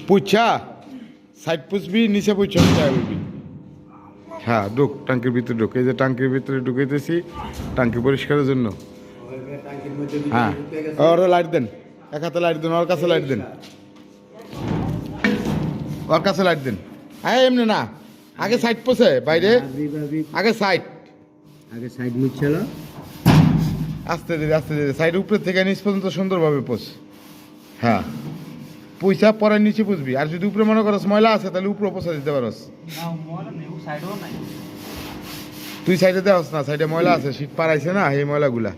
Pushya side পুষবি নিচে পুচ্ছা চাই বলবি। হ্যাঁ ঢুক টাঙ্কির ভিতরে ঢুক, এই যে টাঙ্কির ভিতরে ঢুকাইতেছি টাঙ্কি পরিষ্কারের জন্য। হ্যাঁ ওর লাইট দেন, এক হাতে লাইট দেন, ওর কাছে লাইট দেন, ওর কাছে লাইট দেন। হ্যাঁ এমনি না, আগে সাইড পোষে বাইরে, আগে সাইড, আগে সাইড মুছছিল। আস্তে ধীরে আস্তে ধীরে সাইড উপরে থেকে নিচ পর্যন্ত সুন্দরভাবে পোষ। হ্যাঁ পয়সা পরে নিচে পুষবি, আর যদি উপরে মনে করস ময়লা আছে তাহলে উপরে পোষা দিতে পারস। তুই সাইডে দেওয়াস না, সাইডে ময়লা আছে, শীত পাড়াইছে না এই ময়লাগুলা।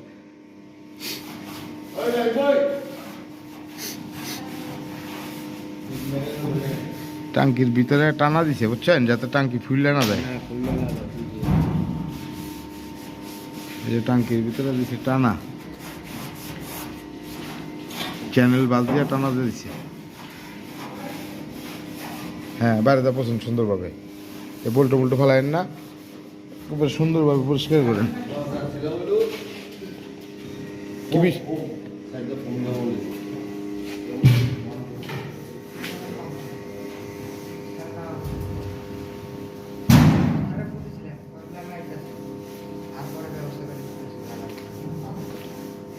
টাঙ্কির ভিতরে টানা দিছে বুঝছেন, যাতে টাঙ্কি ফুললে না যায়। এই যে টাঙ্কির ভিতরে দিছে টানা, চ্যানেল বাল দিয়ে টানা দিয়ে দিছে। হ্যাঁ বাইরে যা পছন্দ সুন্দরভাবে, এ বল্টো বল্টো ফেলায়েন না, উপরে সুন্দরভাবে পরিষ্কার করেন। কি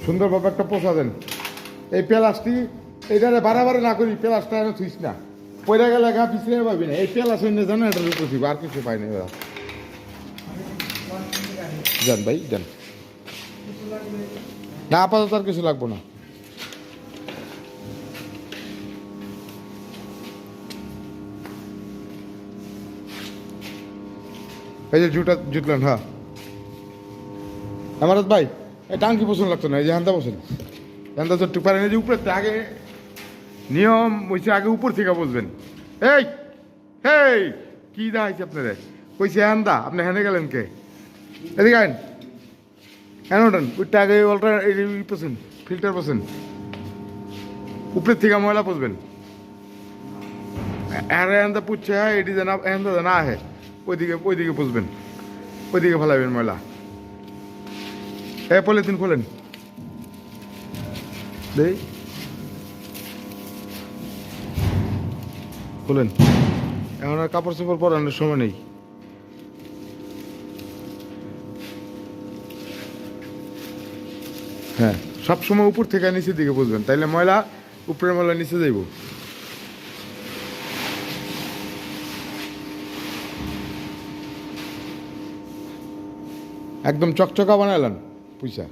সুন্দরভাবে একটা পোষা দেন। এই পেলাসটি এইটারে বাড়াবাড়ি না করি, পেলাসটা এনে থুইস না, পয়রা গেলে গা পিছনে পাবি না। এই পেলাস অন্য জানো এটা পুষিব, আর কিছু পাই না। এবার যান ভাই যান, না আপাতত আর কিছু লাগবো না। এই যে জুটলেন। হ্যাঁ আমার ভাই এই টাঙ্কি পছন্দ লাগতো না, এই যে হান্দা পছন্দ, হান্দা চট্টু পারেন। এই যে উপরে আগে নিয়ম হয়েছে, আগে উপর থেকে বসবেন। এই এই কি দা হয়েছে আপনাদের কইছে হান্দা, আপনি হেনে গেলেন কে? এদিকে আইন, হ্যাঁ ওঠেন, ওইটা আগে অলটা পছন্দ ফিল্টার পছন্দ, উপরের থেকে ময়লা পচবেন। হ্যাঁ হান্দা পুচ্ছে, হ্যাঁ এটি যেন হান্দা না আহে, ওইদিকে পুষবেন, ওইদিকে ফেলাবেন ময়লা। পলিথিন খোলেন দেই, খোলেন। এখন আর কাপড় চোপড় পরানোর সময় নেই। হ্যাঁ সবসময় উপর থেকে নিচের দিকে বুঝবেন, তাইলে ময়লা উপরের ময়লা নিচে যাইব। একদম চকচকা বানাইলেন পয়সা।